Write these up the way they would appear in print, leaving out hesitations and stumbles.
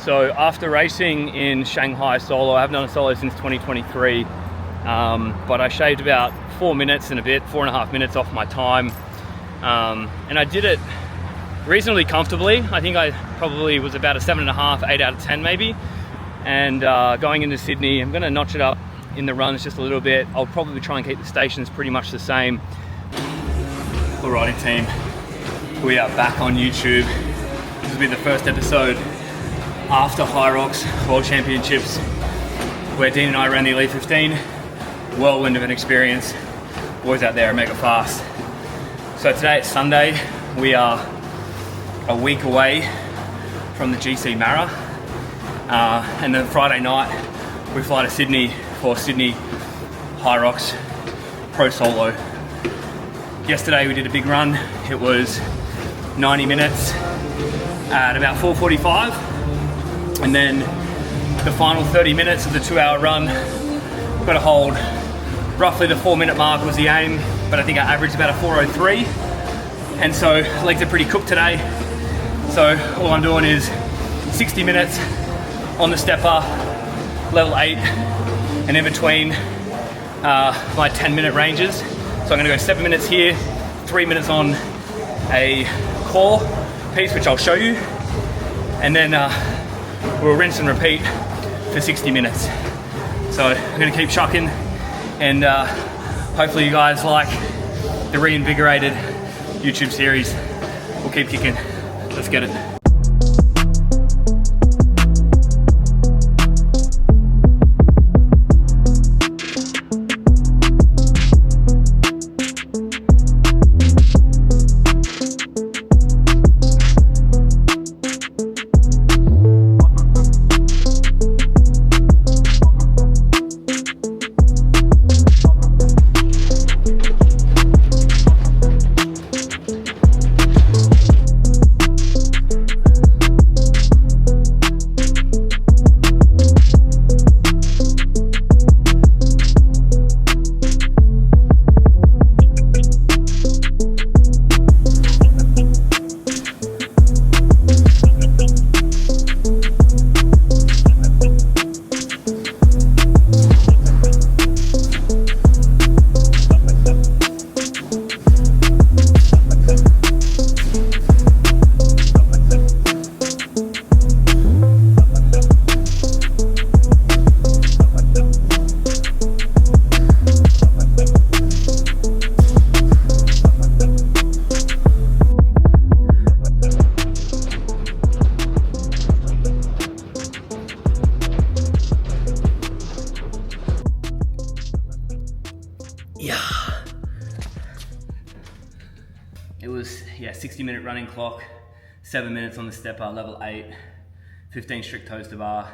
So after racing in Shanghai solo, I haven't done a solo since 2023, but I shaved about 4 minutes and a bit, 4.5 minutes off my time. And I did it reasonably comfortably. I think I probably was about a 7.5, 8 out of 10 maybe. And going into Sydney, I'm gonna notch it up in the runs just a little bit. I'll probably try and keep the stations pretty much the same. Alrighty team, we are back on YouTube. This will be the first episode after Hyrox World Championships, where Dean and I ran the Elite 15. Whirlwind of an experience. Boys out there are mega fast. So today it's Sunday. We are a week away from the GC Mara. And then Friday night, we fly to Sydney for Sydney Hyrox Pro Solo. Yesterday we did a big run. It was 90 minutes at about 4:45. And then the final 30 minutes of the 2-hour run, got to hold roughly the 4-minute mark was the aim, but I think I averaged about a 4:03. And so legs are pretty cooked today. So all I'm doing is 60 minutes on the stepper, level 8, and in between my 10-minute ranges. So I'm gonna go 7 minutes here, 3 minutes on a core piece, which I'll show you. And then we'll rinse and repeat for 60 minutes. So I'm gonna keep chucking, and hopefully you guys like the reinvigorated YouTube series. We'll keep kicking. Let's get it. It was 60-minute running clock, 7 minutes on the stepper, level 8, 15 strict toes to bar,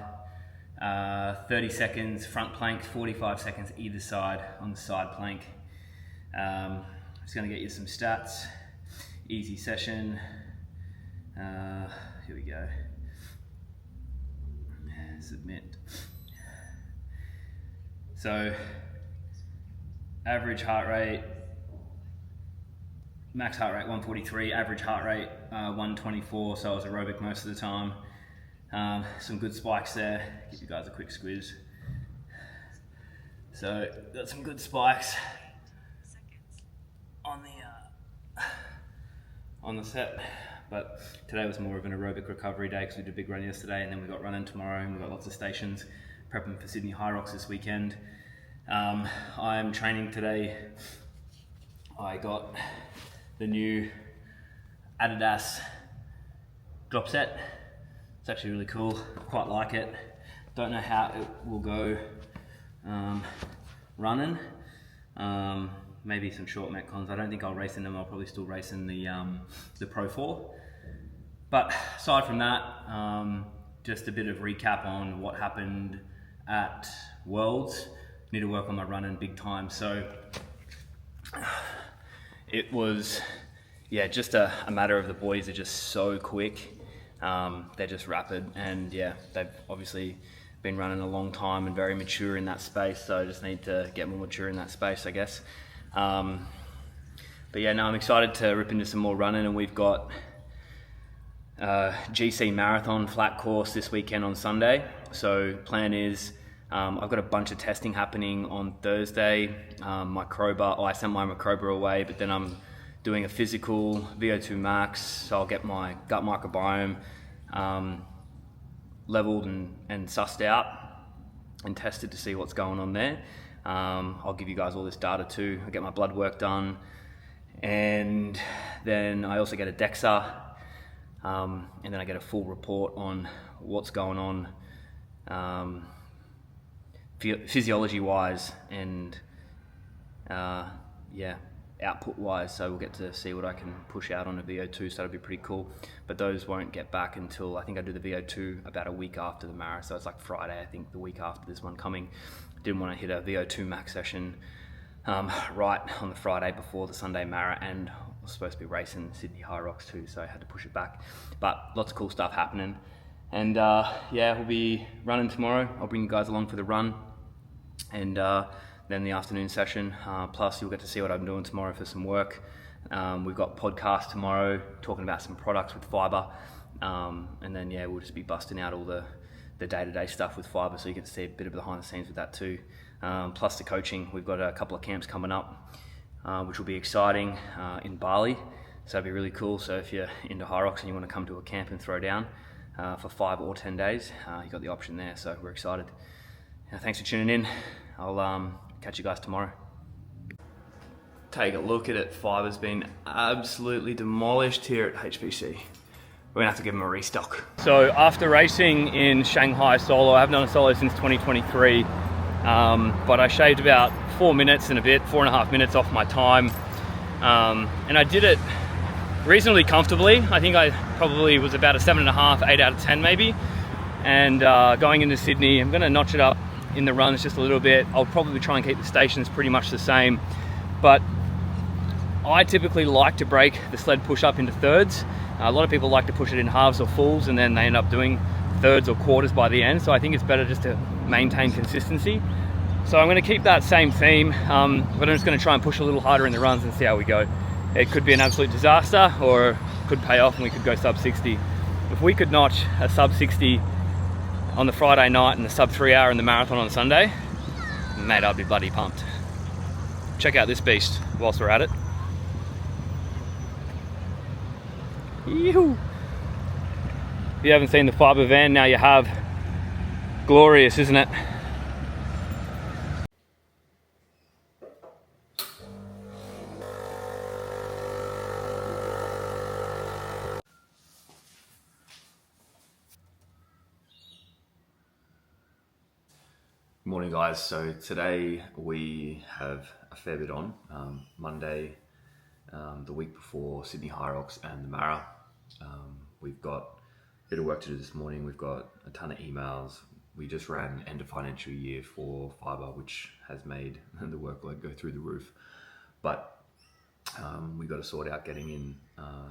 30 seconds front plank, 45 seconds either side on the side plank. Just gonna get you some stats. Easy session. Here we go. Submit. So, average heart rate, max heart rate 143, average heart rate 124, so I was aerobic most of the time. Some good spikes there, give you guys a quick squeeze. So, got some good spikes on the set, but today was more of an aerobic recovery day because we did a big run yesterday, and then we got running tomorrow, and we've got lots of stations prepping for Sydney Hyrox this weekend. I'm training today. I got the new Adidas drop set. It's actually really cool, quite like it. Don't know how it will go running. Maybe some short metcons. I don't think I'll race in them. I'll probably still race in the Pro 4. But aside from that, just a bit of recap on what happened at Worlds. Need to work on my running big time. So it was, just a matter of the boys are just so quick. They're just rapid, and they've obviously been running a long time and very mature in that space. So I just need to get more mature in that space, I guess. But I'm excited to rip into some more running, and we've got GC Marathon flat course this weekend on Sunday. So plan is I've got a bunch of testing happening on Thursday. I sent my Microba away, but then I'm doing a physical VO2 max, so I'll get my gut microbiome leveled and sussed out and tested to see what's going on there. I'll give you guys all this data too. I get my blood work done, and then I also get a DEXA, and then I get a full report on what's going on physiology wise and output wise. So we'll get to see what I can push out on a VO2, so that'll be pretty cool. But those won't get back until I think I do the VO2 about a week after the marathon, so it's like Friday, I think, the week after this one coming. Didn't want to hit a VO2 max session right on the Friday before the Sunday marathon, and I was supposed to be racing Sydney High Rocks too, so I had to push it back. But lots of cool stuff happening, and we'll be running tomorrow. I'll bring you guys along for the run, and then the afternoon session, plus you'll get to see what I'm doing tomorrow for some work. We've got podcast tomorrow talking about some products with Fiber, and then we'll just be busting out all the day-to-day stuff with Fiber, so you get to see a bit of behind the scenes with that too. Plus the coaching, we've got a couple of camps coming up, which will be exciting in Bali, so it'll be really cool. So if you're into High Rocks and you want to come to a camp and throw down for 5 or 10 days, you've got the option there, so we're excited. Thanks for tuning in. I'll catch you guys tomorrow. Take a look at it. Fiber's been absolutely demolished here at HPC. We're gonna have to give them a restock. So after racing in Shanghai solo, I haven't done a solo since 2023, but I shaved about 4 minutes and a bit, 4.5 minutes off my time, and I did it reasonably comfortably. I think I probably was about a 7.5, 8 out of 10 maybe. And going into Sydney, I'm gonna notch it up in the runs just a little bit. I'll probably try and keep the stations pretty much the same, but I typically like to break the sled push up into thirds. A lot of people like to push it in halves or fulls, and then they end up doing thirds or quarters by the end. So I think it's better just to maintain consistency. So I'm going to keep that same theme, but I'm just going to try and push a little harder in the runs and see how we go. It could be an absolute disaster, or could pay off and we could go sub 60. If we could notch a sub 60 on the Friday night and the sub 3 hour in the marathon on Sunday, mate, I'd be bloody pumped. Check out this beast whilst we're at it. Yoo-hoo. If you haven't seen the Fiber van, now you have. Glorious, isn't it? Morning guys, so today we have a fair bit on. Monday, the week before Sydney High Rocks and the Mara. We've got a bit of work to do this morning. We've got a ton of emails. We just ran end of financial year for Fiber, which has made the workload go through the roof. But we've got to sort out getting in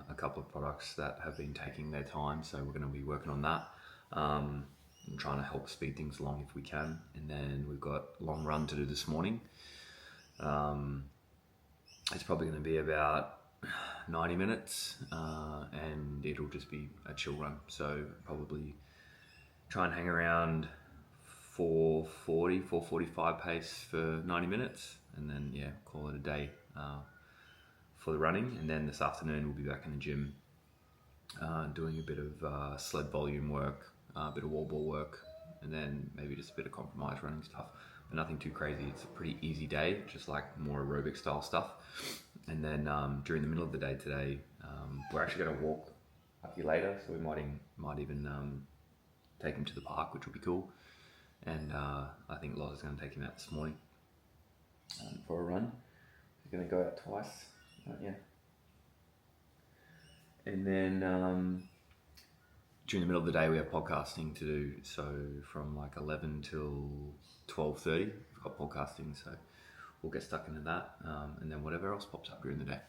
a couple of products that have been taking their time, so we're going to be working on that. And trying to help speed things along if we can. And then we've got a long run to do this morning. It's probably going to be about 90 minutes, and it'll just be a chill run. So probably try and hang around 4:40, 4:45 pace for 90 minutes, and then call it a day for the running. And then this afternoon we'll be back in the gym doing a bit of sled volume work, a bit of wall ball work, and then maybe just a bit of compromise running stuff, but nothing too crazy. It's a pretty easy day, just like more aerobic style stuff. And then during the middle of the day today, we're actually going to walk up here later, so we might even take him to the park, which will be cool. And I think Loz is going to take him out this morning for a run. We're going to go out twice, and then during the middle of the day we have podcasting to do, so from like 11 till 12:30 we've got podcasting, so we'll get stuck into that, and then whatever else pops up during the day.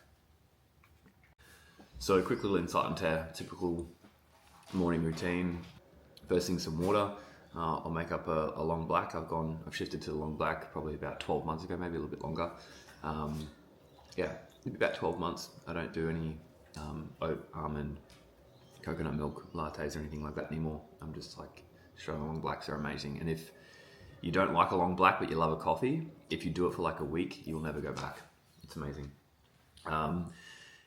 So a quick little insight into our typical morning routine. First thing, some water. I'll make up a long black. I've shifted to the long black probably about 12 months ago, maybe a little bit longer. Maybe about 12 months. I don't do any oat, almond, coconut milk lattes or anything like that anymore. I'm just like, strong long blacks are amazing. And if you don't like a long black but you love a coffee, if you do it for like a week, you'll never go back. It's amazing.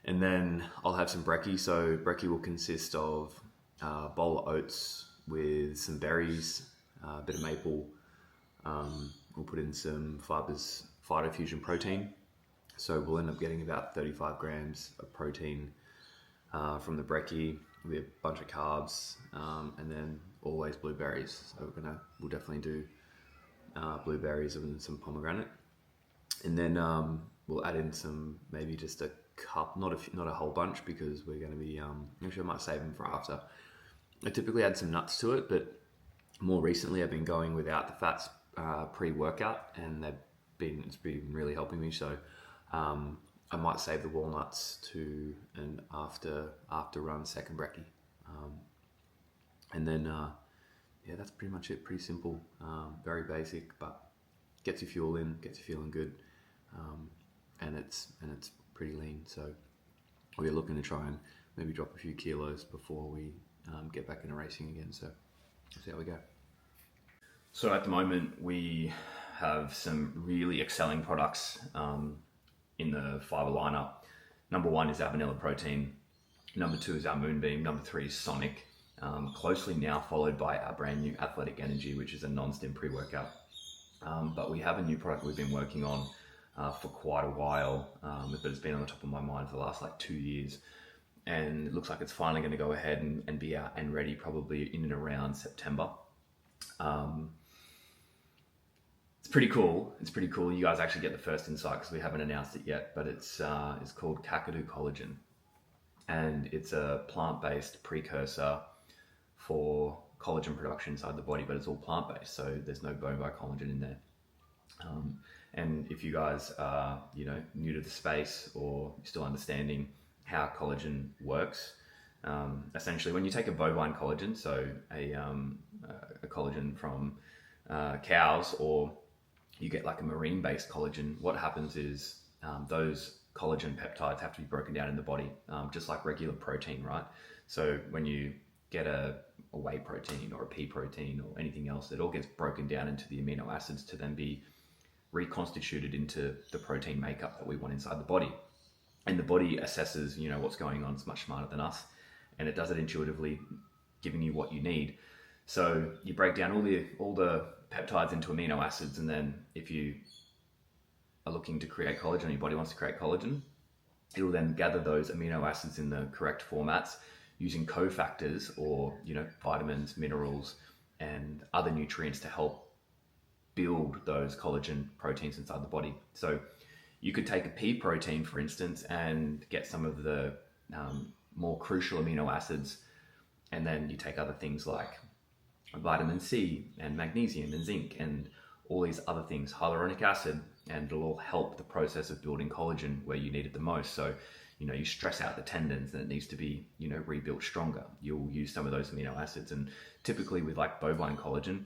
And then I'll have some brekkie. So brekkie will consist of a bowl of oats with some berries, a bit of maple. We'll put in some fibers, Phytofusion protein. So we'll end up getting about 35 grams of protein from the brekkie with a bunch of carbs, and then always blueberries. So we'll definitely do blueberries and some pomegranate, and then we'll add in some, maybe just a cup, not a whole bunch, because we're going to be actually I might save them for after. I typically add some nuts to it, but more recently I've been going without the fats pre-workout, and it's been really helping me. So I might save the walnuts to an after run second brekkie, and then yeah, that's pretty much it. Pretty simple, very basic, but gets you fuel in, gets you feeling good, and it's pretty lean. So we're looking to try and maybe drop a few kilos before we get back into racing again. So we'll see how we go. So at the moment we have some really excelling products in the fiber lineup. Number one is our vanilla protein. Number two is our Moonbeam. Number three is Sonic. Closely now followed by our brand new Athletic Energy, which is a non-stim pre-workout. But we have a new product we've been working on for quite a while, but it's been on the top of my mind for the last 2 years. And it looks like it's finally going to go ahead and be out and ready probably in and around September. It's pretty cool. You guys actually get the first insight because we haven't announced it yet, but it's called Kakadu Collagen. And it's a plant-based precursor for collagen production inside the body, but it's all plant-based, so there's no bone-by collagen in there. And if you guys are new to the space or still understanding how collagen works, essentially when you take a bovine collagen, so a collagen from cows, or you get like a marine-based collagen, what happens is those collagen peptides have to be broken down in the body, just like regular protein, right? So when you get a whey protein or a pea protein or anything else, it all gets broken down into the amino acids to then be reconstituted into the protein makeup that we want inside the body. And the body assesses, what's going on. It's much smarter than us, and it does it intuitively, giving you what you need. So you break down all the peptides into amino acids, and then if you are looking to create collagen, your body wants to create collagen, it will then gather those amino acids in the correct formats using cofactors, or vitamins, minerals, and other nutrients to help build those collagen proteins inside the body. So you could take a pea protein, for instance, and get some of the more crucial amino acids, and then you take other things like vitamin C and magnesium and zinc and all these other things, hyaluronic acid, and it'll all help the process of building collagen where you need it the most. So you stress out the tendons and it needs to be rebuilt stronger. You'll use some of those amino acids, and typically with like bovine collagen,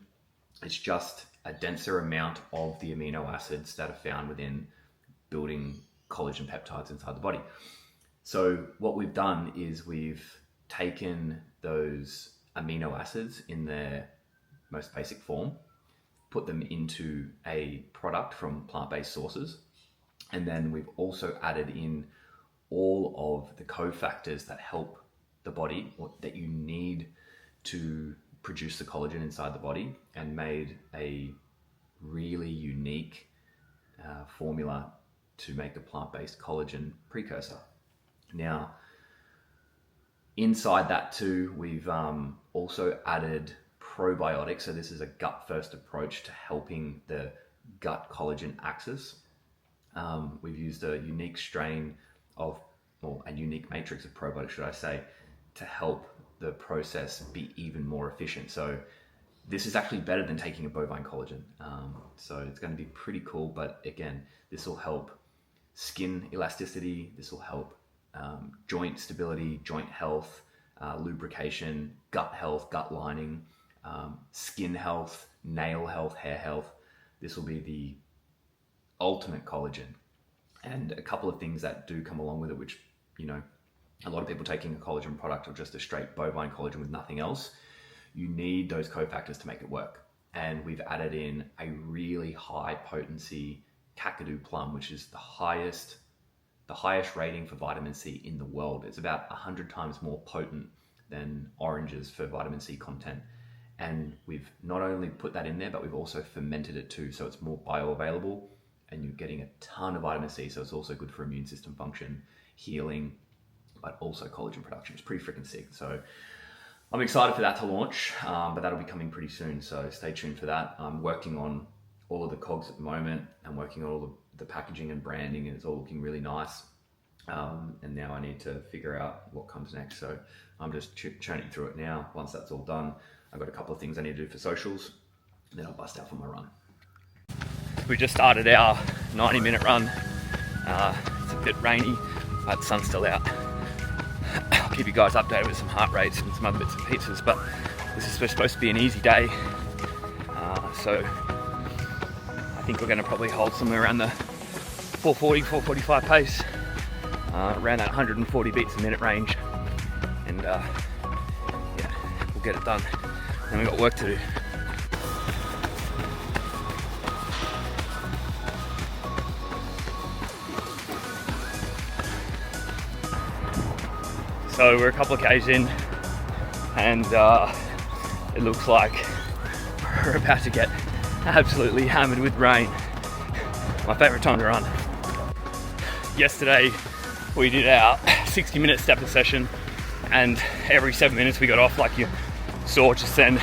it's just a denser amount of the amino acids that are found within building collagen peptides inside the body. So what we've done is we've taken those amino acids in their most basic form, put them into a product from plant-based sources, and then we've also added in all of the cofactors that help the body, or that you need to produce the collagen inside the body, and made a really unique formula to make a plant-based collagen precursor. Now, inside that too, we've also added probiotics. So this is a gut-first approach to helping the gut collagen axis. We've used a unique strain of, or a unique matrix of probiotics, should I say, to help the process be even more efficient. So this is actually better than taking a bovine collagen. So it's going to be pretty cool, but again, this will help skin elasticity, this will help joint stability, joint health, lubrication, gut health, gut lining, skin health, nail health, hair health. This will be the ultimate collagen. And a couple of things that do come along with it, which a lot of people taking a collagen product or just a straight bovine collagen with nothing else, you need those cofactors to make it work. And we've added in a really high potency Kakadu plum, which is the highest rating for vitamin C in the world. It's about 100 times more potent than oranges for vitamin C content. And we've not only put that in there, but we've also fermented it too, so it's more bioavailable, and you're getting a ton of vitamin C, so it's also good for immune system function, healing, but also collagen production. It's pretty freaking sick. So I'm excited for that to launch, but that'll be coming pretty soon, so stay tuned for that. I'm working on all of the cogs at the moment. I'm working on all the packaging and branding, and it's all looking really nice. And now I need to figure out what comes next. So I'm just churning through it now. Once that's all done, I've got a couple of things I need to do for socials, and then I'll bust out for my run. We just started our 90-minute run. It's a bit rainy, but the sun's still out. I'll keep you guys updated with some heart rates and some other bits and pieces, but this is supposed to be an easy day. So I think we're going to probably hold somewhere around the 440, 445 pace, around that 140 beats a minute range, and yeah, we'll get it done. And we've got work to do. So we're a couple of Ks in, and it looks like we're about to get absolutely hammered with rain. My favourite time to run. Yesterday we did our 60-minute stepper session, and every 7 minutes we got off, like you saw just then,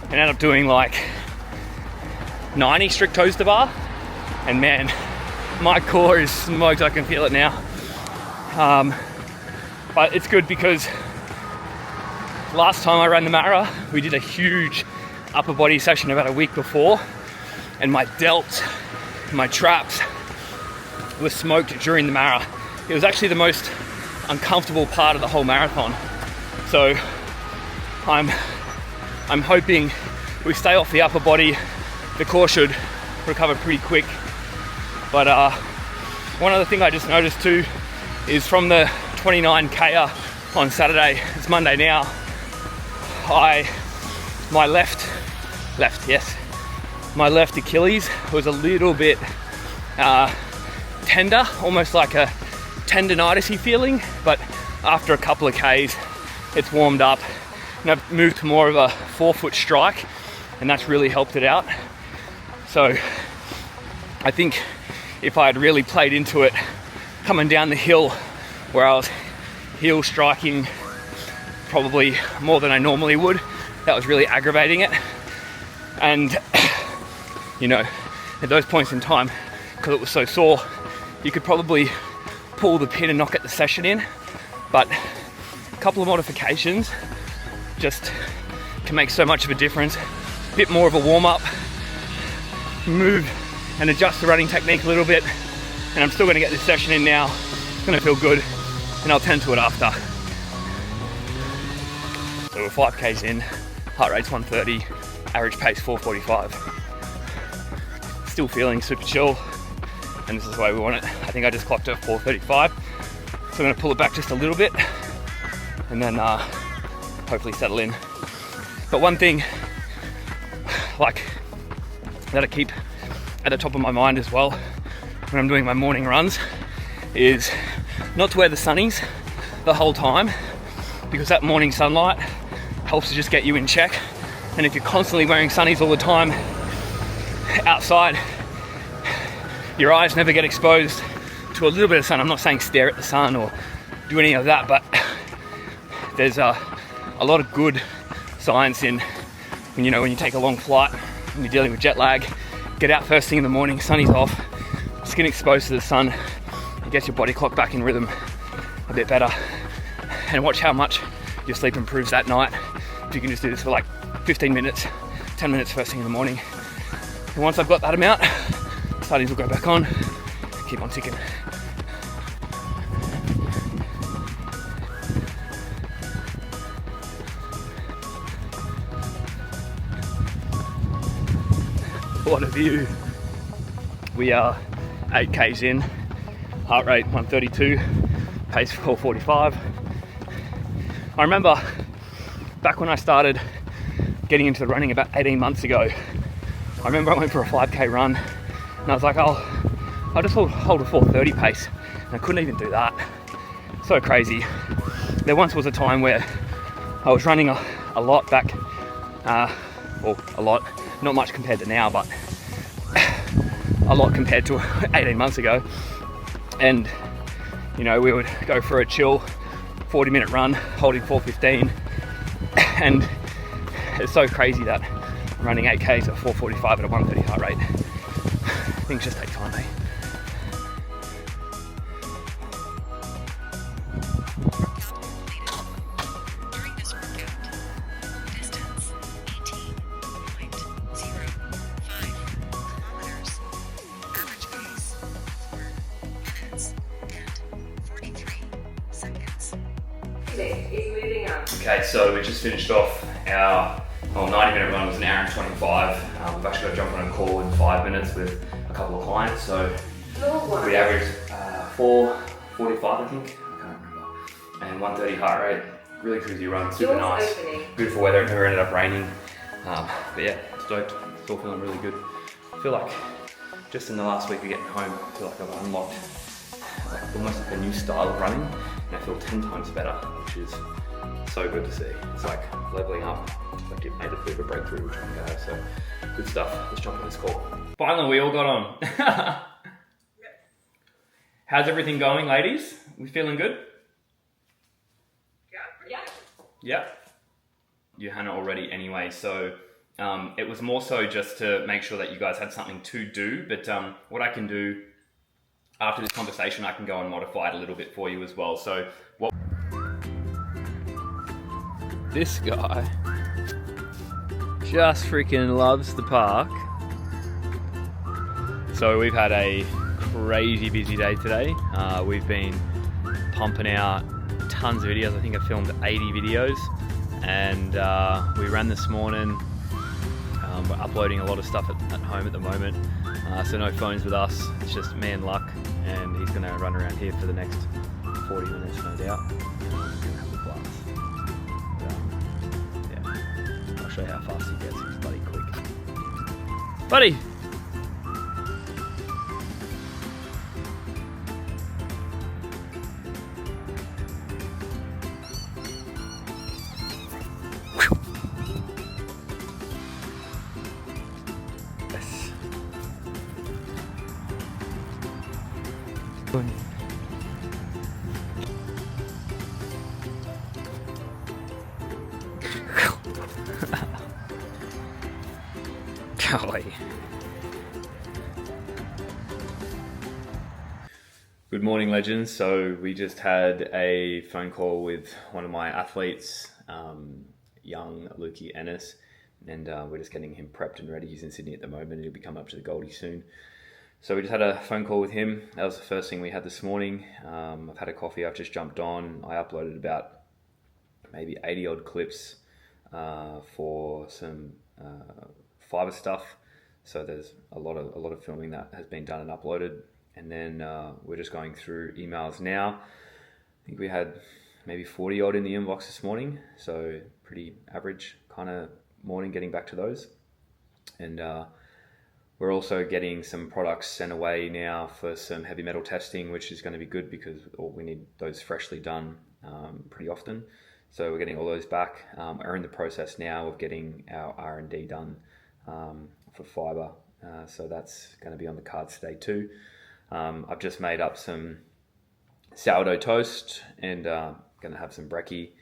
and ended up doing like 90 strict toes to bar, and man, my core is smoked. I can feel it now. But it's good because last time I ran the Mara, we did a huge upper body session about a week before, and my delts, my traps were smoked during the Mara. It was actually the most uncomfortable part of the whole marathon. So I'm hoping we stay off the upper body. The core should recover pretty quick. But one other thing I just noticed too is from the 29K on Saturday, it's Monday now, my left Achilles was a little bit tender, almost like a tendonitis-y feeling, but after a couple of Ks it's warmed up, and I've moved to more of a forefoot strike, and that's really helped it out. So I think if I had really played into it coming down the hill, where I was heel striking probably more than I normally would, that was really aggravating it. And you know, at those points in time, because it was so sore, you could probably pull the pin and not get the session in, but a couple of modifications just can make so much of a difference. A bit more of a warm-up, move and adjust the running technique a little bit, and I'm still going to get this session in now. It's going to feel good, and I'll tend to it after. So we're 5Ks in, heart rate's 130, average pace 445. Still feeling super chill, and this is the way we want it. I think I just clocked at 435, so I'm going to pull it back just a little bit, and then hopefully settle in. But one thing like that I keep at the top of my mind as well when I'm doing my morning runs is not to wear the sunnies the whole time, because that morning sunlight helps to just get you in check. And if you're constantly wearing sunnies all the time outside, your eyes never get exposed to a little bit of sun. I'm not saying stare at the sun or do any of that, but there's a lot of good science in when you take a long flight and you're dealing with jet lag, get out first thing in the morning, sunny's off, skin exposed to the sun, it gets your body clock back in rhythm a bit better. And watch how much your sleep improves that night if you can just do this for like 15 minutes, 10 minutes first thing in the morning. And once I've got that amount, studies will go back on, keep on ticking. What a view. We are 8Ks in, heart rate 132, pace 4:45. I remember back when I started getting into the running about 18 months ago, I remember I went for a 5k run and I was like, I'll just hold a 4:30 pace, and I couldn't even do that. So crazy. There once was a time where I was running a lot back, well, a lot, not much compared to now, but a lot compared to 18 months ago. And, you know, we would go for a chill 40-minute run, holding 4:15. And it's so crazy that I'm running 8Ks at 4:45 at a 1:30 heart rate. Things just take time, eh? Okay, so we just finished off our 90-minute run. It was an hour and 25. We've actually got to jump on a call in 5 minutes with a couple of clients. So we averaged 4:45, I think. I can't remember. And 1:30 heart rate. Really cruisy run, super nice. Beautiful weather. It never ended up raining. But yeah, stoked. Still feeling really good. I feel like just in the last week of getting home, I feel like I've unlocked almost like a new style of running, and I feel 10 times better, which is so good to see. It's like leveling up. It's like you've made a bit of a breakthrough, which one go. So good stuff. Let's jump on this call. Finally, we all got on. How's everything going, ladies? We feeling good? Yeah. Yeah. You had it already anyway, so it was more so just to make sure that you guys had something to do. But what I can do after this conversation, I can go and modify it a little bit for you as well. So what? This guy just freaking loves the park. So we've had a crazy busy day today. We've been pumping out tons of videos. I think I filmed 80 videos, and we ran this morning. We're uploading a lot of stuff at home at the moment, so no phones with us. It's just me and Luck, and he's going to run around here for the next 40 minutes, no doubt. Yeah, I'll show you how fast he gets. He's bloody quick. Buddy! Golly. Good morning, legends. So we just had a phone call with one of my athletes, young Lukey Ennis, and we're just getting him prepped and ready. He's in Sydney at the moment. He'll be coming up to the Goldie soon. So we just had a phone call with him. That was the first thing we had this morning. I've had a coffee. I've just jumped on. I uploaded about maybe 80 odd clips for some fiber stuff. So there's a lot of filming that has been done and uploaded. And then we're just going through emails now. I think we had maybe 40 odd in the inbox this morning. So pretty average kind of morning getting back to those. And we're also getting some products sent away now for some heavy metal testing, which is going to be good because we need those freshly done pretty often. So we're getting all those back. We're in the process now of getting our R&D done for fiber. So that's going to be on the cards today too. I've just made up some sourdough toast and going to have some brekkie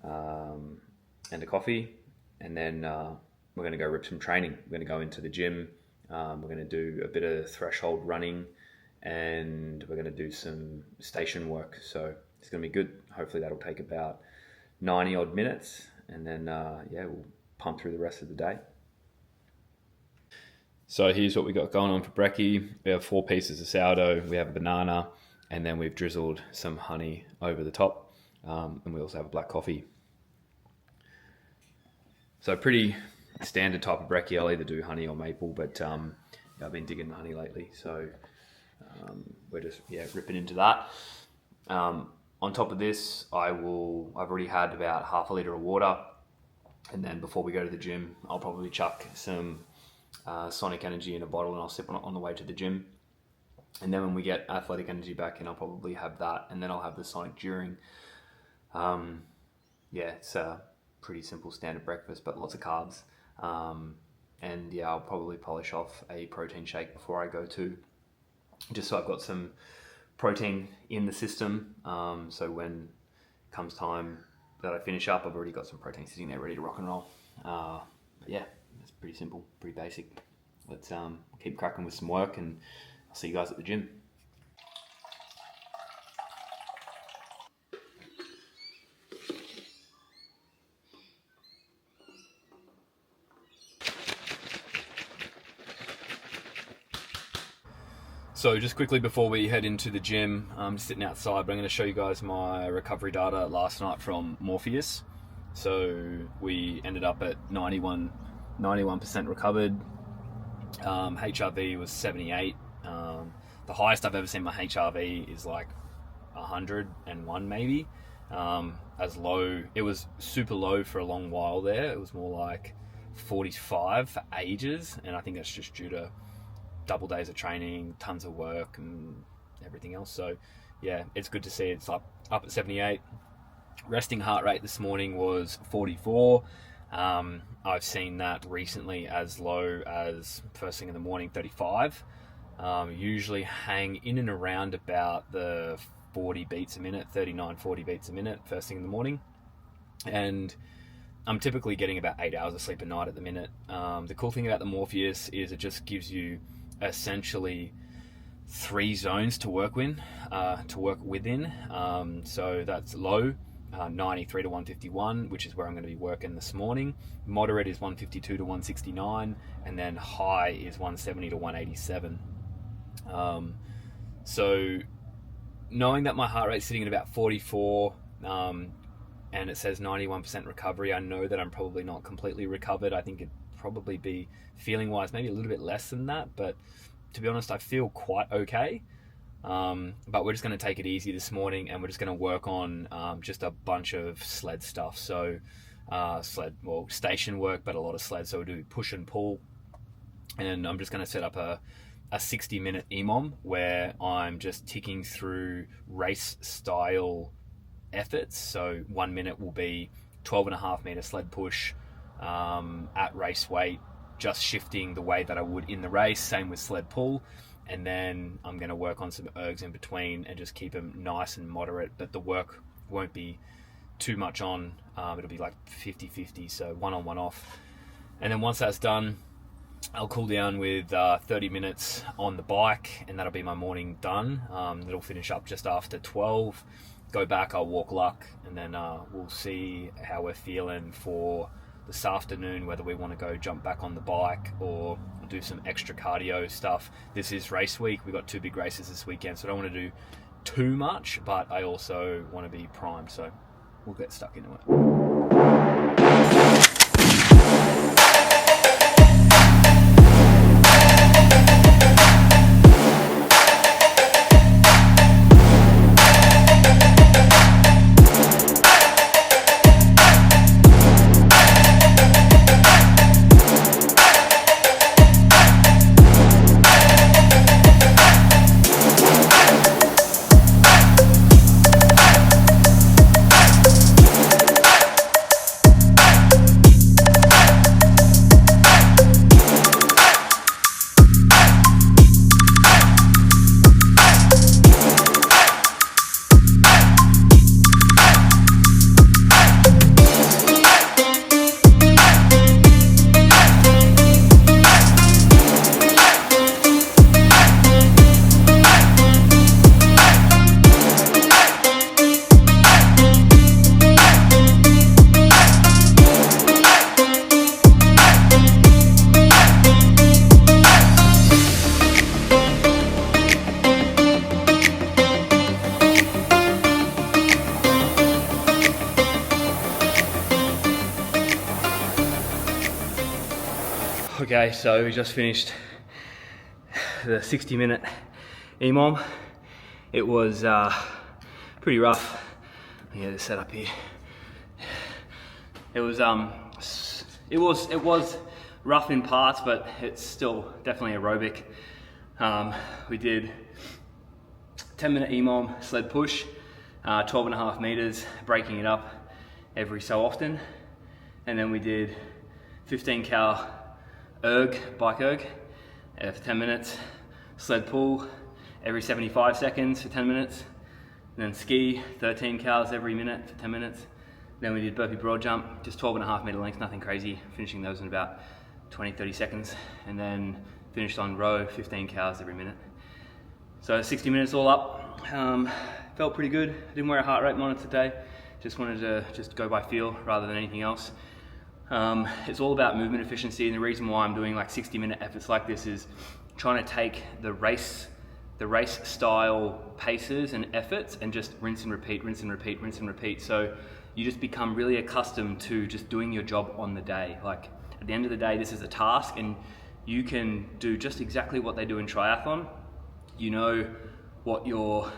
and a coffee. And then we're going to go rip some training. We're going to go into the gym. We're going to do a bit of threshold running, and we're going to do some station work. So it's going to be good. Hopefully that'll take about 90 odd minutes, and then we'll pump through the rest of the day. So here's what we got going on for brekkie. We have 4 pieces of sourdough, we have a banana, and then we've drizzled some honey over the top. And we also have a black coffee. So pretty standard type of brekkie. I'll either do honey or maple, but I've been digging the honey lately. So we're just ripping into that. On top of this, I've already had about half a litre of water. And then before we go to the gym, I'll probably chuck some Sonic Energy in a bottle and I'll sip on it on the way to the gym. And then when we get Athletic Energy back in, I'll probably have that, and then I'll have the Sonic during. Yeah, it's a pretty simple standard breakfast, but lots of carbs. And yeah, I'll probably polish off a protein shake before I go too, just so I've got some protein in the system. So when it comes time that I finish up, I've already got some protein sitting there ready to rock and roll. But yeah, it's pretty simple, pretty basic. Let's keep cracking with some work, and I'll see you guys at the gym. So just quickly before we head into the gym, I'm just sitting outside, but I'm going to show you guys my recovery data last night from Morpheus. So we ended up at 91% recovered. HRV was 78. The highest I've ever seen my HRV is like 101 maybe. As low, it was super low for a long while there. It was more like 45 for ages, and I think that's just due to double days of training, tons of work and everything else. So yeah, it's good to see it's up at 78. Resting heart rate this morning was 44. I've seen that recently as low as first thing in the morning, 35. Usually hang in and around about the 40 beats a minute, 39, 40 beats a minute first thing in the morning. And I'm typically getting about 8 hours of sleep a night at the minute. The cool thing about the Morpheus is it just gives you essentially 3 zones to work within. So that's low, 93 to 151, which is where I'm going to be working this morning. Moderate is 152 to 169, and then high is 170 to 187. So knowing that my heart rate's sitting at about 44, and it says 91% recovery, I know that I'm probably not completely recovered. I think it'd probably be, feeling wise, maybe a little bit less than that, but to be honest, I feel quite okay. But we're just going to take it easy this morning, and we're just going to work on just a bunch of sled stuff. So station work, but a lot of sled. So we'll do push and pull, and I'm just going to set up a 60-minute EMOM where I'm just ticking through race style efforts. So 1 minute will be 12.5 meter sled push at race weight, just shifting the way that I would in the race. Same with sled pull. And then I'm going to work on some ergs in between and just keep them nice and moderate, but the work won't be too much on. It'll be like 50-50, so 1 on 1 off. And then once that's done, I'll cool down with 30 minutes on the bike, and that'll be my morning done. It'll finish up just after 12. Go back, I'll walk luck, and then we'll see how we're feeling for this afternoon, whether we want to go jump back on the bike or do some extra cardio stuff. This is race week. We've got 2 big races this weekend, so I don't want to do too much, but I also want to be primed, so we'll get stuck into it. Okay, so we just finished the 60-minute EMOM. It was pretty rough. Yeah, the setup here. It was rough in parts, but it's still definitely aerobic. We did 10-minute EMOM sled push, 12.5 meters, breaking it up every so often. And then we did 15 cal bike erg for 10 minutes, sled pull every 75 seconds for 10 minutes, and then ski 13 cals every minute for 10 minutes. Then we did burpee broad jump, just 12.5 meter lengths, nothing crazy, finishing those in about 20-30 seconds, and then finished on row 15 cals every minute. So 60 minutes all up. Felt pretty good. I didn't wear a heart rate monitor today, just wanted to just go by feel rather than anything else. It's all about movement efficiency, and the reason why I'm doing like 60-minute efforts like this is trying to take the race style paces and efforts and just rinse and repeat, rinse and repeat, rinse and repeat. So you just become really accustomed to just doing your job on the day. Like at the end of the day, this is a task, and you can do just exactly what they do in triathlon. You know what your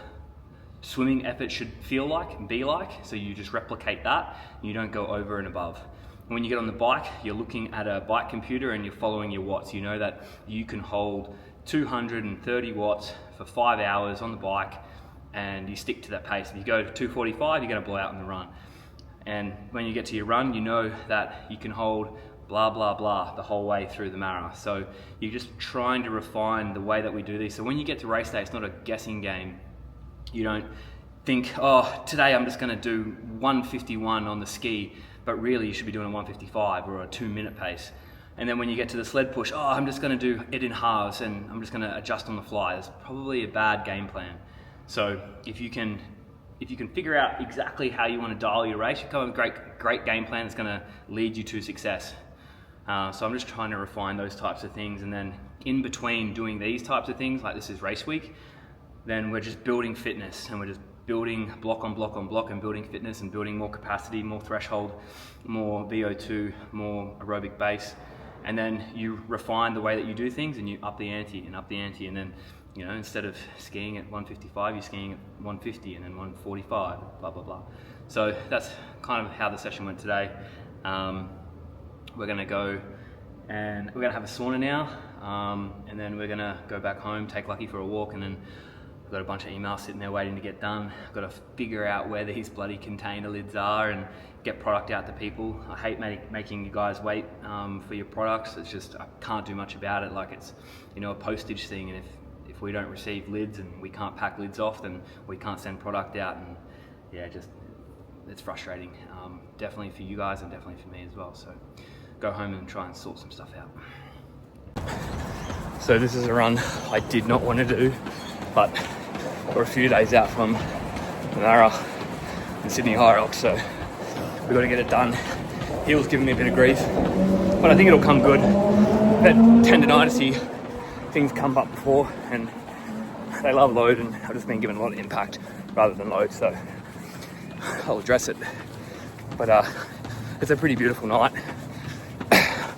swimming effort should feel like and be like, so you just replicate that, and you don't go over and above. And when you get on the bike, you're looking at a bike computer and you're following your watts. You know that you can hold 230 watts for 5 hours on the bike, and you stick to that pace. If you go to 245, you're going to blow out in the run. And when you get to your run, you know that you can hold blah, blah, blah the whole way through the marathon. So you're just trying to refine the way that we do these. So when you get to race day, it's not a guessing game. You don't think, oh, today I'm just going to do 151 on the ski, but really you should be doing a 155 or a 2-minute pace. And then when you get to the sled push, oh, I'm just going to do it in halves and I'm just going to adjust on the fly. It's probably a bad game plan. So if you can figure out exactly how you want to dial your race, you come up with a great game plan that's going to lead you to success. So I'm just trying to refine those types of things, and then in between doing these types of things, like this is race week, then we're just building fitness, and we're just building block on block on block and building fitness and building more capacity, more threshold, more VO2, more aerobic base. And then you refine the way that you do things, and you up the ante and up the ante, and then, you know, instead of skiing at 155, you're skiing at 150 and then 145, blah, blah, blah. So that's kind of how the session went today. We're gonna go and we're gonna have a sauna now, and then we're gonna go back home, take Lucky for a walk, and then I've got a bunch of emails sitting there waiting to get done. I've got to figure out where these bloody container lids are and get product out to people. I hate making you guys wait for your products. It's just, I can't do much about it. Like, it's, you know, a postage thing, and if we don't receive lids and we can't pack lids off, then we can't send product out, and yeah, just, it's frustrating. Definitely for you guys and definitely for me as well. So go home and try and sort some stuff out. So this is a run I did not want to do, but we're a few days out from Nara and Sydney High Rock, so we've got to get it done. Heel's giving me a bit of grief, but I think it'll come good. That tendinitis things come up before, and they love load, and I've just been given a lot of impact rather than load, so I'll address it. But it's a pretty beautiful night.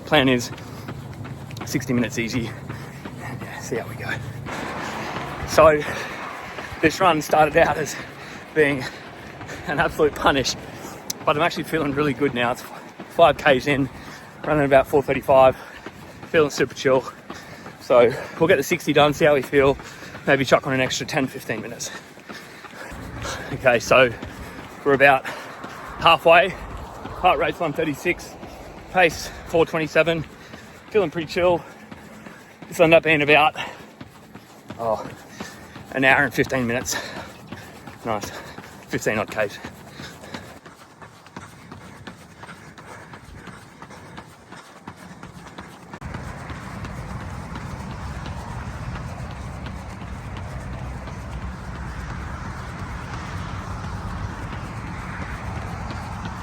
Plan is 60 minutes easy, and yeah, see how we go. So this run started out as being an absolute punish, but I'm actually feeling really good now. It's 5Ks in, running about 4:35, feeling super chill. So we'll get the 60 done, see how we feel, maybe chuck on an extra 10-15 minutes. Okay, so we're about halfway. Heart rate's 136, pace 4:27, feeling pretty chill. This will end up being about an hour and 15 minutes. Nice, 15 odd Ks.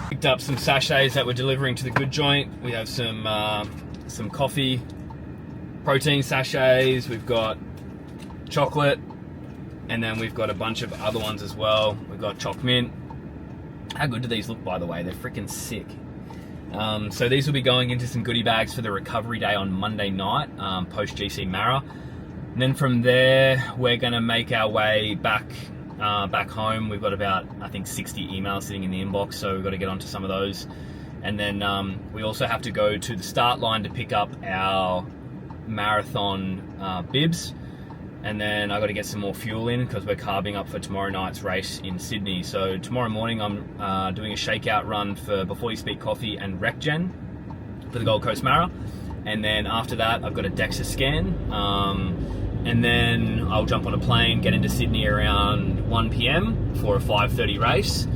Picked up some sachets that we're delivering to the Good Joint. We have some coffee, protein sachets, we've got chocolate, and then we've got a bunch of other ones as well. We've got choc mint. How good do these look, by the way? They're freaking sick. So these will be going into some goodie bags for the recovery day on Monday night, post GC Mara. And then from there, we're gonna make our way back back home. We've got about, I think, 60 emails sitting in the inbox, so we've got to get onto some of those. And then we also have to go to the start line to pick up our marathon bibs. And then I got to get some more fuel in because we're carbing up for tomorrow night's race in Sydney. So tomorrow morning I'm doing a shakeout run for Before You Speak Coffee and RecGen for the Gold Coast Mara. And then after that I've got a DEXA scan. And then I'll jump on a plane, get into Sydney around 1 PM for a 5:30 race.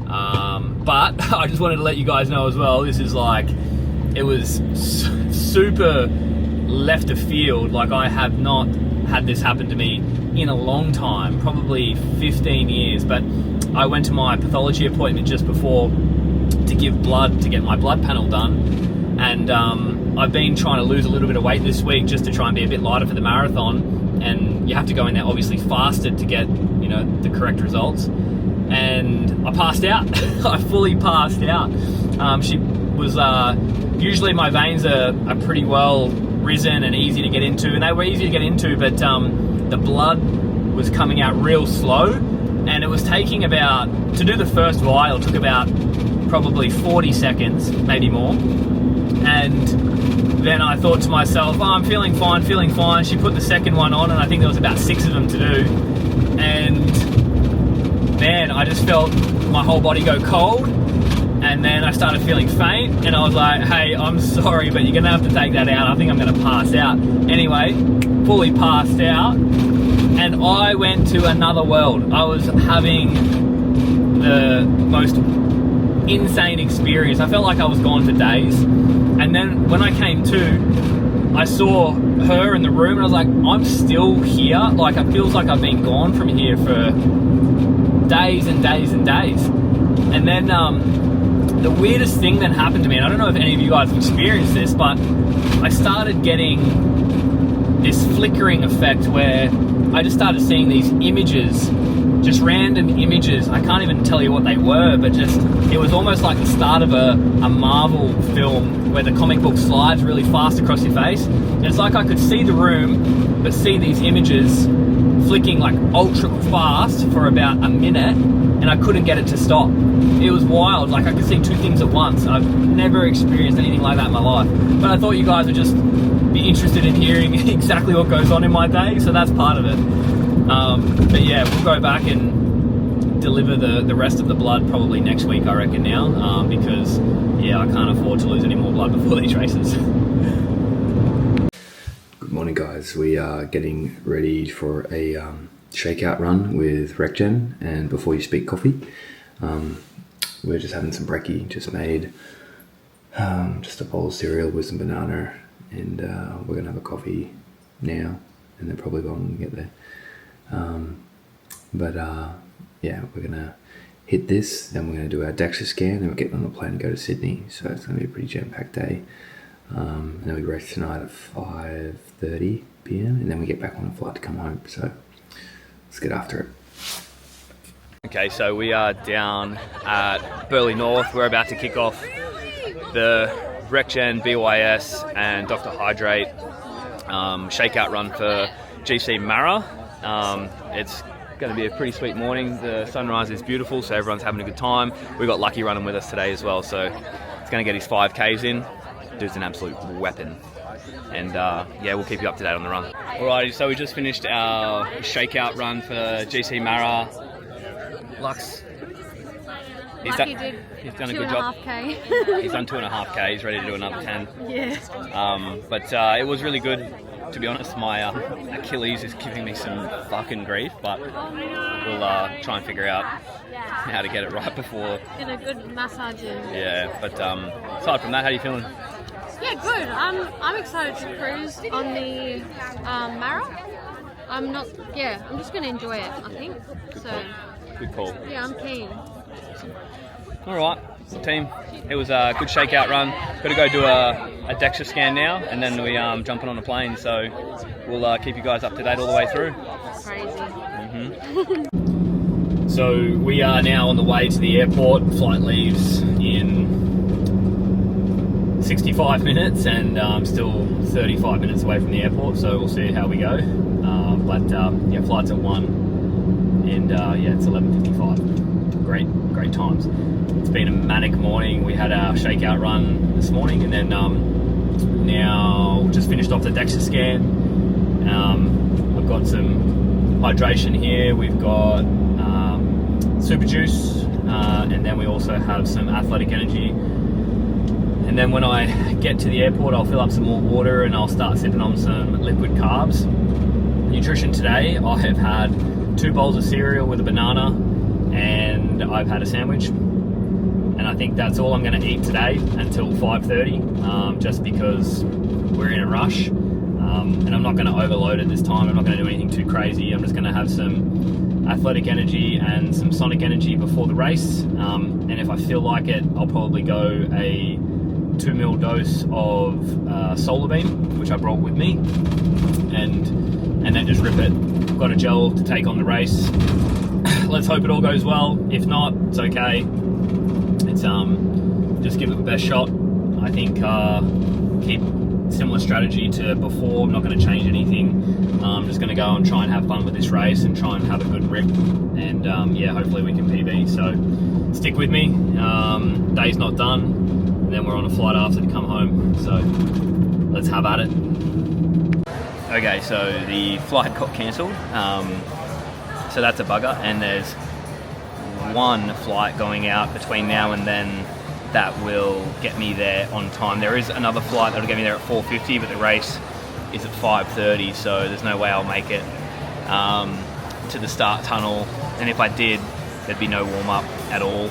But I just wanted to let you guys know as well, this is like, it was super left of field. Like, I have not had this happen to me in a long time, probably 15 years, but I went to my pathology appointment just before to give blood, to get my blood panel done, and I've been trying to lose a little bit of weight this week just to try and be a bit lighter for the marathon, and you have to go in there obviously fasted to get, you know, the correct results, and I passed out. I fully passed out. She was, usually my veins are pretty well risen and easy to get into, and they were easy to get into, but the blood was coming out real slow, and it was taking about, to do the first vial took about probably 40 seconds, maybe more. And then I thought to myself, oh, I'm feeling fine, feeling fine. She put the second one on, and I think there was about 6 of them to do, and man, I just felt my whole body go cold. And then I started feeling faint, and I was like, hey, I'm sorry, but you're gonna have to take that out. I think I'm gonna pass out. Anyway, fully passed out, and I went to another world. I was having the most insane experience. I felt like I was gone for days. And then when I came to, I saw her in the room, and I was like, I'm still here. Like, it feels like I've been gone from here for days and days and days. And then, the weirdest thing that happened to me, and I don't know if any of you guys have experienced this, but I started getting this flickering effect where I just started seeing these images, just random images. I can't even tell you what they were, but just, it was almost like the start of a Marvel film where the comic book slides really fast across your face. And it's like I could see the room, but see these images flicking like ultra fast for about a minute, and I couldn't get it to stop. It was wild. Like, I could see 2 things at once. I've never experienced anything like that in my life. But I thought you guys would just be interested in hearing exactly what goes on in my day, so that's part of it. But yeah, we'll go back and deliver the rest of the blood probably next week, I reckon now, because yeah, I can't afford to lose any more blood before these races. Good morning, guys. We are getting ready for a shakeout run with RecGen and Before You Speak Coffee. We're just having some brekkie, just made just a bowl of cereal with some banana, and we're gonna have a coffee now, and then probably when we get there. Yeah, we're gonna hit this, then we're gonna do our DEXA scan, and we're getting on a plane to go to Sydney. So it's gonna be a pretty jam-packed day. And then we race tonight at 5:30 PM, and then we get back on a flight to come home. So let's get after it. Okay, so we are down at Burleigh North. We're about to kick off the RecGen, BYS and Dr. Hydrate shakeout run for GC Mara. It's going to be a pretty sweet morning. The sunrise is beautiful, so everyone's having a good time. We've got Lucky running with us today as well, so he's going to get his 5Ks in. Dude's an absolute weapon. And yeah, we'll keep you up to date on the run. Alrighty, so we just finished our shakeout run for GC Mara. Lux, he's done a good job. 2.5K. He's done 2.5K. He's ready to do another 10. Yeah. But it was really good. To be honest, my Achilles is giving me some fucking grief, but we'll try and figure out how to get it right before. Get a good massage in. Yeah, but aside from that, how are you feeling? Yeah, good. I'm excited to cruise on the Mara. I'm just going to enjoy it, I think. Good call. Yeah, I'm keen. All right, team. It was a good shakeout run. Got to go do a DEXA scan now, and then we jumping on a plane. So we'll keep you guys up to date all the way through. Crazy. So we are now on the way to the airport. Flight leaves in 65 minutes, and I'm still 35 minutes away from the airport. So we'll see how we go. But yeah, flight's at 1. and yeah, it's 11:55. Great times. It's been a manic morning. We had our shakeout run this morning, and then now just finished off the DEXA scan. I've got some hydration here. We've got super juice, and then we also have some athletic energy. And then when I get to the airport, I'll fill up some more water and I'll start sipping on some liquid carbs. Nutrition today, I have had 2 bowls of cereal with a banana, and I've had a sandwich. And I think that's all I'm going to eat today until 5:30, just because we're in a rush. And I'm not going to overload it this time. I'm not going to do anything too crazy. I'm just going to have some athletic energy and some sonic energy before the race. And if I feel like it, I'll probably go a 2 ml dose of Solar Beam, which I brought with me, and then just rip it. I've got a gel to take on the race. Let's hope it all goes well. If not, it's okay. It's just give it the best shot. I think keep similar strategy to before. I'm not going to change anything. I'm just going to go and try and have fun with this race and try and have a good rip, and yeah, hopefully we can PB. So stick with me. Day's not done, and then we're on a flight after to come home. So let's have at it. Okay, so the flight got cancelled. So that's a bugger, and there's one flight going out between now and then that will get me there on time. There is another flight that'll get me there at 4:50, but the race is at 5:30, so there's no way I'll make it to the start tunnel. And if I did, there'd be no warm-up at all.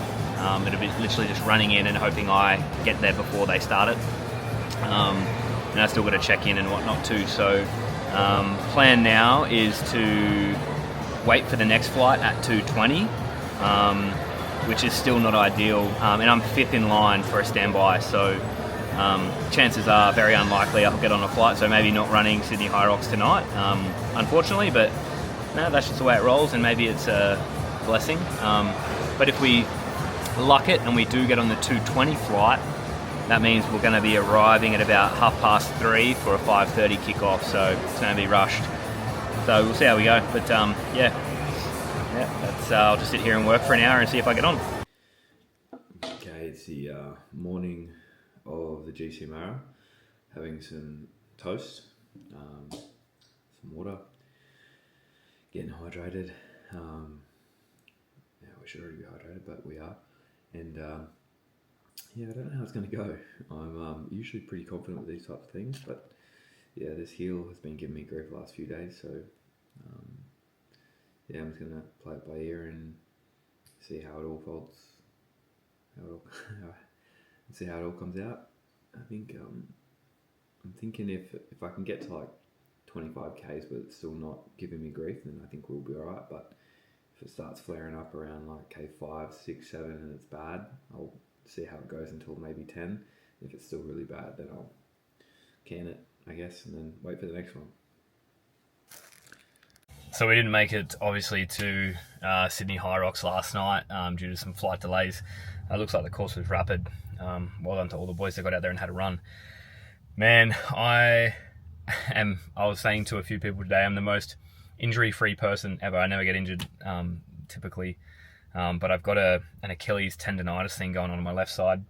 It'd be literally just running in and hoping I get there before they start it. And I still got to check in and whatnot too. So plan now is to wait for the next flight at 2:20. Which is still not ideal, and I'm 5th in line for a standby, so chances are very unlikely I'll get on a flight, so maybe not running Sydney Hyrox tonight, unfortunately, but no, that's just the way it rolls, and maybe it's a blessing. But if we luck it and we do get on the 2:20 flight, that means we're going to be arriving at about 3:30 for a 5:30 kickoff, so it's going to be rushed. So we'll see how we go, but yeah, that's, I'll just sit here and work for an hour and see if I get on. Okay, it's the morning of the GC Mara, having some toast, some water, getting hydrated. Yeah, we should already be hydrated, but we are. And yeah, I don't know how it's going to go. I'm usually pretty confident with these types of things, but yeah, this heel has been giving me grief the last few days, so yeah, I'm just going to play it by ear and see how it all folds, see how it all comes out. I think I'm thinking if I can get to like 25 Ks but it's still not giving me grief, then I think we'll be alright. But if it starts flaring up around like K5, 6, 7 and it's bad, I'll see how it goes until maybe 10. If it's still really bad, then I'll can it, I guess, and then wait for the next one. So we didn't make it, obviously, to Sydney Hyrox last night due to some flight delays. It looks like the course was rapid. Well done to all the boys that got out there and had a run. Man, I was saying to a few people today, I'm the most injury-free person ever. I never get injured, typically. But I've got an Achilles tendonitis thing going on my left side.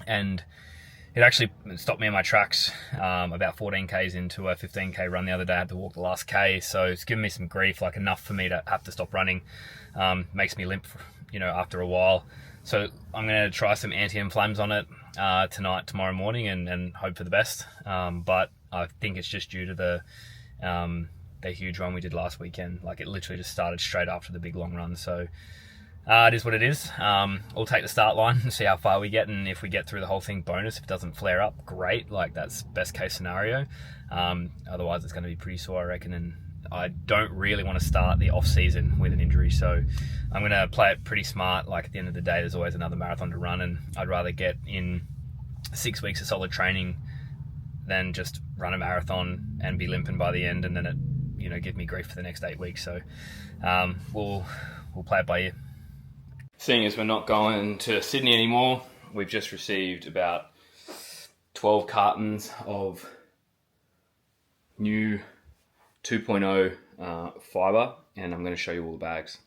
And it actually stopped me in my tracks about 14 Ks into a 15K run the other day. I had to walk the last K, so it's given me some grief, like enough for me to have to stop running. Makes me limp, after a while. So I'm going to try some anti-inflams on it tomorrow morning, and hope for the best. But I think it's just due to the huge run we did last weekend. Like, it literally just started straight after the big long run. So it is what it is. We'll take the start line and see how far we get, and if we get through the whole thing, bonus. If it doesn't flare up, great. Like, that's best case scenario. Otherwise, it's going to be pretty sore, I reckon. And I don't really want to start the off season with an injury, so I'm going to play it pretty smart. Like, at the end of the day, there's always another marathon to run, and I'd rather get in 6 weeks of solid training than just run a marathon and be limping by the end, and then it, give me grief for the next 8 weeks. So we'll play it by ear. Seeing as we're not going to Sydney anymore, we've just received about 12 cartons of new 2.0 fibre and I'm going to show you all the bags.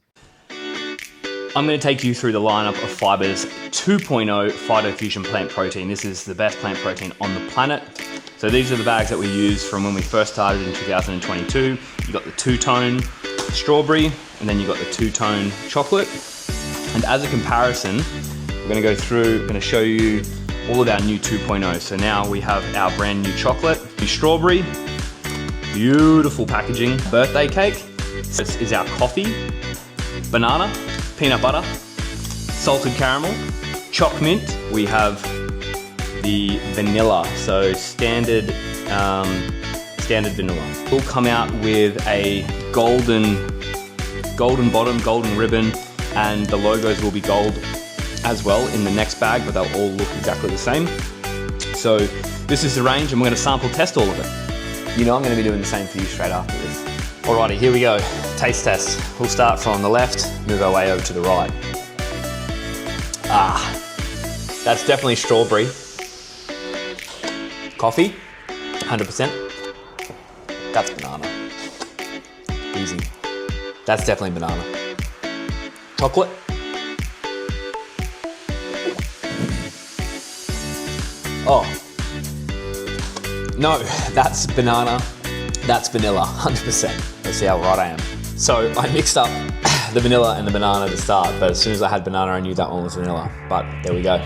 I'm going to take you through the lineup of Fiber's 2.0 Phytofusion plant protein. This is the best plant protein on the planet. So these are the bags that we used from when we first started in 2022. You got the two-tone strawberry, and then you got the two-tone chocolate. And as a comparison, we're going to go through, going to show you all of our new 2.0. So now we have our brand new chocolate, new strawberry, beautiful packaging, birthday cake. This is our coffee, banana, peanut butter, salted caramel, choc mint. We have the vanilla, so standard vanilla. We'll come out with a golden bottom, golden ribbon, and the logos will be gold as well in the next bag, but they'll all look exactly the same. So this is the range, and we're going to sample test all of it. You know I'm going to be doing the same for you straight after this. Alrighty, here we go. Taste test. We'll start from the left, move our way over to the right. That's definitely strawberry. Coffee, 100%. That's banana. Easy. That's definitely banana. Chocolate. Oh. No, that's banana. That's vanilla, 100%. Let's see how right I am. So I mixed up the vanilla and the banana to start, but as soon as I had banana, I knew that one was vanilla. But there we go.